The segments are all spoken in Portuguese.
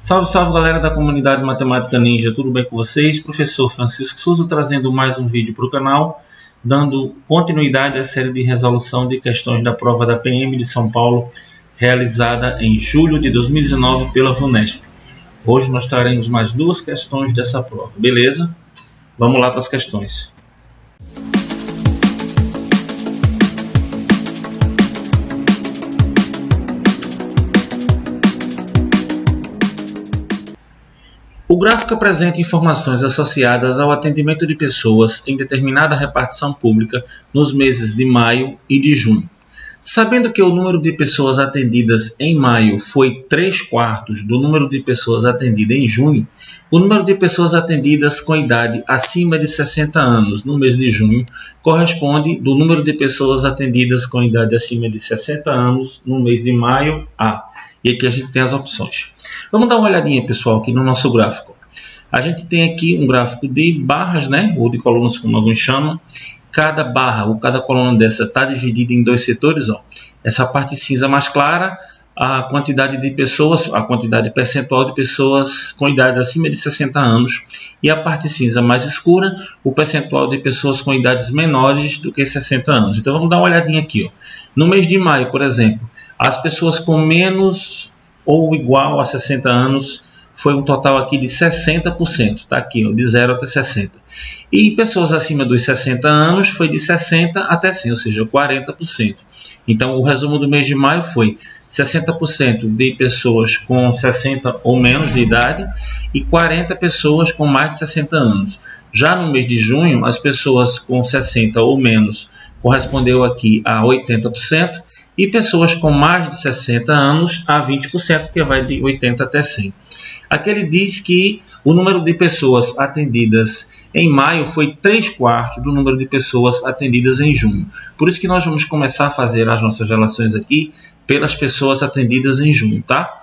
Salve, salve galera da comunidade Matemática Ninja, tudo bem com vocês? Professor Francisco Souza trazendo mais um vídeo para o canal, dando continuidade à série de resolução de questões da prova da PM de São Paulo, realizada em julho de 2019 pela VUNESP. Hoje nós traremos mais duas questões dessa prova, beleza? Vamos lá para as questões. O gráfico apresenta informações associadas ao atendimento de pessoas em determinada repartição pública nos meses de maio e de junho. Sabendo que o número de pessoas atendidas em maio foi 3/4 do número de pessoas atendidas em junho, o número de pessoas atendidas com idade acima de 60 anos no mês de junho corresponde do número de pessoas atendidas com idade acima de 60 anos no mês de maio a. E aqui a gente tem as opções. Vamos dar uma olhadinha, pessoal, aqui no nosso gráfico. A gente tem aqui um gráfico de barras, né, ou de colunas, como alguns chamam. Cada barra ou cada coluna dessa está dividida em dois setores. Ó. Essa parte cinza mais clara, a quantidade de pessoas, a quantidade percentual de pessoas com idade acima de 60 anos. E a parte cinza mais escura, o percentual de pessoas com idades menores do que 60 anos. Então vamos dar uma olhadinha aqui. Ó. No mês de maio, por exemplo, as pessoas com menos ou igual a 60 anos foi um total aqui de 60%, está aqui, ó, de 0 até 60. E pessoas acima dos 60 anos foi de 60 até 100, ou seja, 40%. Então, o resumo do mês de maio foi 60% de pessoas com 60 ou menos de idade e 40 pessoas com mais de 60 anos. Já no mês de junho, as pessoas com 60 ou menos correspondeu aqui a 80%, e pessoas com mais de 60 anos a 20%, que vai de 80 até 100. Aqui ele diz que o número de pessoas atendidas em maio foi 3/4 do número de pessoas atendidas em junho. Por isso que nós vamos começar a fazer as nossas relações aqui pelas pessoas atendidas em junho, tá?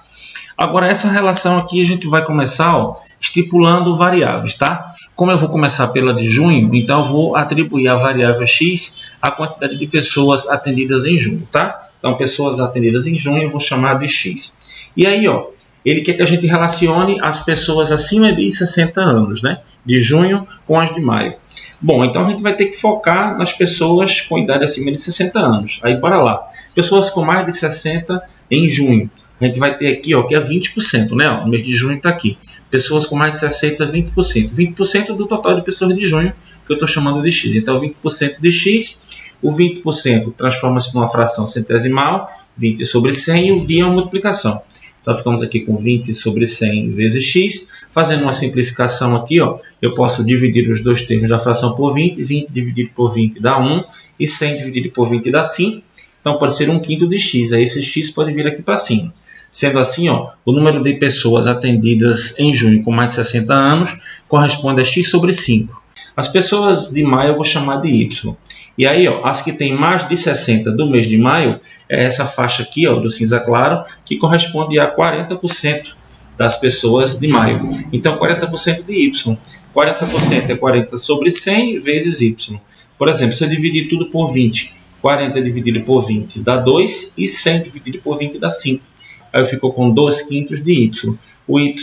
Agora, essa relação aqui a gente vai começar estipulando variáveis, tá? Como eu vou começar pela de junho, então eu vou atribuir a variável x a quantidade de pessoas atendidas em junho, tá? Então, pessoas atendidas em junho eu vou chamar de x. E aí, ó, ele quer que a gente relacione as pessoas acima de 60 anos, né? De junho com as de maio. Bom, então a gente vai ter que focar nas pessoas com idade acima de 60 anos. Aí, bora lá. Pessoas com mais de 60 em junho. A gente vai ter aqui, ó, que é 20%, né? Ó, no mês de junho está aqui. Pessoas com mais de 60, 20%. 20% do total de pessoas de junho, que eu estou chamando de x. Então, 20% de x, o 20% transforma-se numa fração centesimal, 20 sobre 100, e o dia é uma multiplicação. Então, ficamos aqui com 20 sobre 100 vezes x. Fazendo uma simplificação aqui, ó, eu posso dividir os dois termos da fração por 20. 20 dividido por 20 dá 1, e 100 dividido por 20 dá 5. Então, pode ser 1/5 de x. Aí, esse x pode vir aqui para cima. Sendo assim, ó, o número de pessoas atendidas em junho com mais de 60 anos corresponde a x sobre 5. As pessoas de maio eu vou chamar de y. E aí, ó, as que têm mais de 60 do mês de maio, é essa faixa aqui, ó, do cinza claro, que corresponde a 40% das pessoas de maio. Então, 40% de y. 40% é 40 sobre 100 vezes y. Por exemplo, se eu dividir tudo por 20, 40 dividido por 20 dá 2 e 100 dividido por 20 dá 5. Aí ficou com 2/5 de y. O y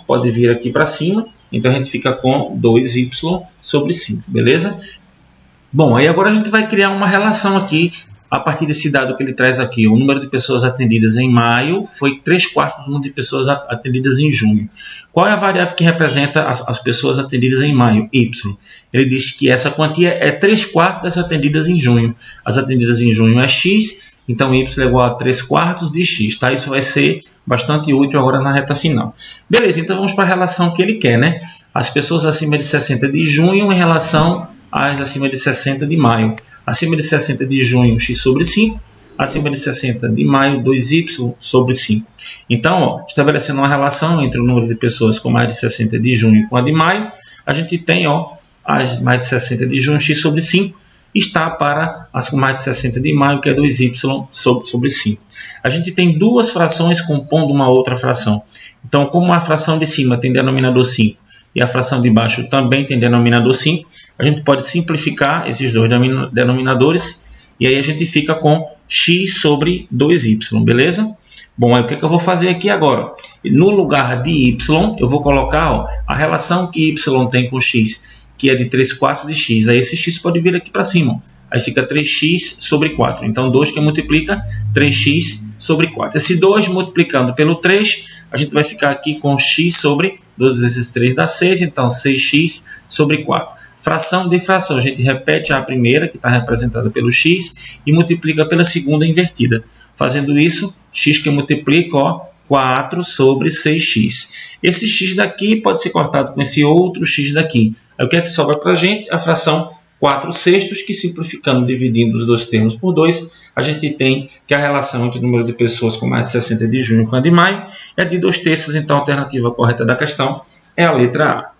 pode vir aqui para cima, então a gente fica com 2y sobre 5, beleza? Bom, aí agora a gente vai criar uma relação aqui, a partir desse dado que ele traz aqui. O número de pessoas atendidas em maio foi 3/4 do número de pessoas atendidas em junho. Qual é a variável que representa as pessoas atendidas em maio? Y. Ele diz que essa quantia é 3/4 das atendidas em junho. As atendidas em junho é x, então y é igual a 3/4 de x, tá? Isso vai ser bastante útil agora na reta final. Beleza, então vamos para a relação que ele quer, né? As pessoas acima de 60 de junho em relação às acima de 60 de maio. Acima de 60 de junho, x sobre 5. Acima de 60 de maio, 2y sobre 5. Então, ó, estabelecendo uma relação entre o número de pessoas com mais de 60 de junho com a de maio, a gente tem, ó, as mais de 60 de junho, x sobre 5. Está para as com mais de 60 de maio, que é 2y sobre 5. A gente tem duas frações compondo uma outra fração. Então, como a fração de cima tem denominador 5 e a fração de baixo também tem denominador 5, a gente pode simplificar esses dois denominadores e aí a gente fica com x sobre 2y, beleza? Bom, aí o que eu vou fazer aqui agora? No lugar de y, eu vou colocar a relação que y tem com x, que é de 3/4 de x. Aí esse x pode vir aqui para cima. Aí fica 3x sobre 4. Então, 2 que multiplica 3x sobre 4. Esse 2 multiplicando pelo 3, a gente vai ficar aqui com x sobre 2 vezes 3 dá 6. Então, 6x sobre 4. Fração de fração. A gente repete a primeira, que está representada pelo x, e multiplica pela segunda invertida. Fazendo isso, x que multiplica, 4 sobre 6x. Esse x daqui pode ser cortado com esse outro x daqui. Aí o que é que sobra para a gente? A fração 4/6, que simplificando, dividindo os dois termos por 2, a gente tem que a relação entre o número de pessoas com mais de 60 de junho com a de maio é de 2/3. Então a alternativa correta da questão é a letra A.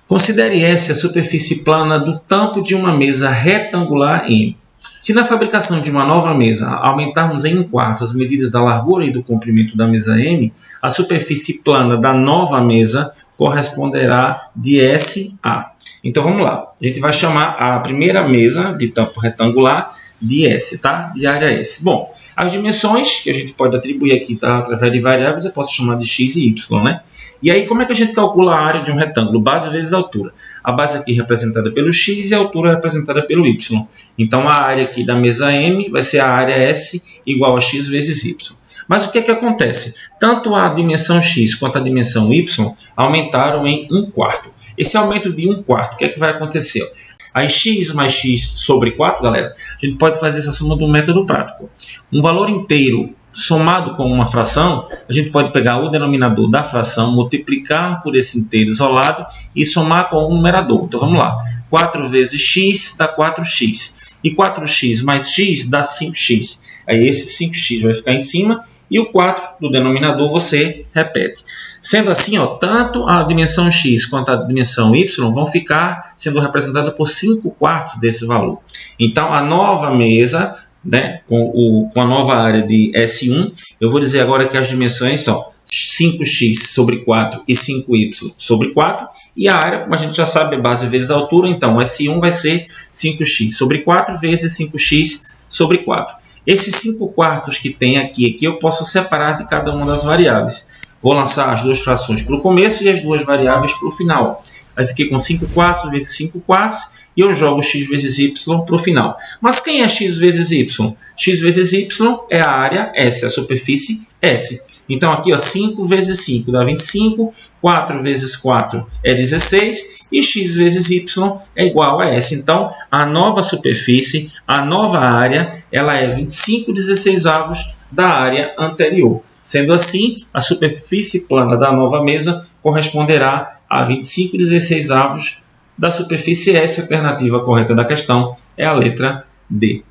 Considere S a superfície plana do tampo de uma mesa retangular M. Se na fabricação de uma nova mesa aumentarmos em 1/4 as medidas da largura e do comprimento da mesa M, a superfície plana da nova mesa corresponderá de S a. Então vamos lá, a gente vai chamar a primeira mesa de tampo retangular de S, tá? De área S. Bom, as dimensões que a gente pode atribuir aqui, tá? Através de variáveis, eu posso chamar de x e y, né? E aí, como é que a gente calcula a área de um retângulo? Base vezes altura. A base aqui representada pelo x e a altura representada pelo y. Então, a área aqui da mesa M vai ser a área S igual a x vezes y. Mas o que é que acontece? Tanto a dimensão x quanto a dimensão y aumentaram em 1/4. Esse aumento de 1/4, o que é que vai acontecer? Aí x mais x sobre 4, galera, a gente pode fazer essa soma do método prático. Um valor inteiro somado com uma fração, a gente pode pegar o denominador da fração, multiplicar por esse inteiro isolado e somar com o numerador. Então vamos lá, 4 vezes x dá 4x. E 4x mais x dá 5x. Aí esse 5x vai ficar em cima e o 4 do denominador você repete. Sendo assim, tanto a dimensão x quanto a dimensão y vão ficar sendo representadas por 5/4 desse valor. Então, a nova mesa, né, com a nova área de S1, eu vou dizer agora que as dimensões são 5x sobre 4 e 5y sobre 4. E a área, como a gente já sabe, é base vezes altura. Então, S1 vai ser 5x sobre 4 vezes 5x sobre 4. Esses 5/4 que tem aqui eu posso separar de cada uma das variáveis. Vou lançar as duas frações para o começo e as duas variáveis para o final. Aí fiquei com 5/4 vezes 5/4 e eu jogo x vezes y para o final. Mas quem é x vezes y? X vezes y é a área S, a superfície S. Então aqui 5 vezes 5 dá 25, 4 vezes 4 é 16 e x vezes y é igual a S. Então a nova superfície, a nova área, ela é 25/16 da área anterior. Sendo assim, a superfície plana da nova mesa corresponderá a 25/16 da superfície S. A alternativa correta da questão é a letra D.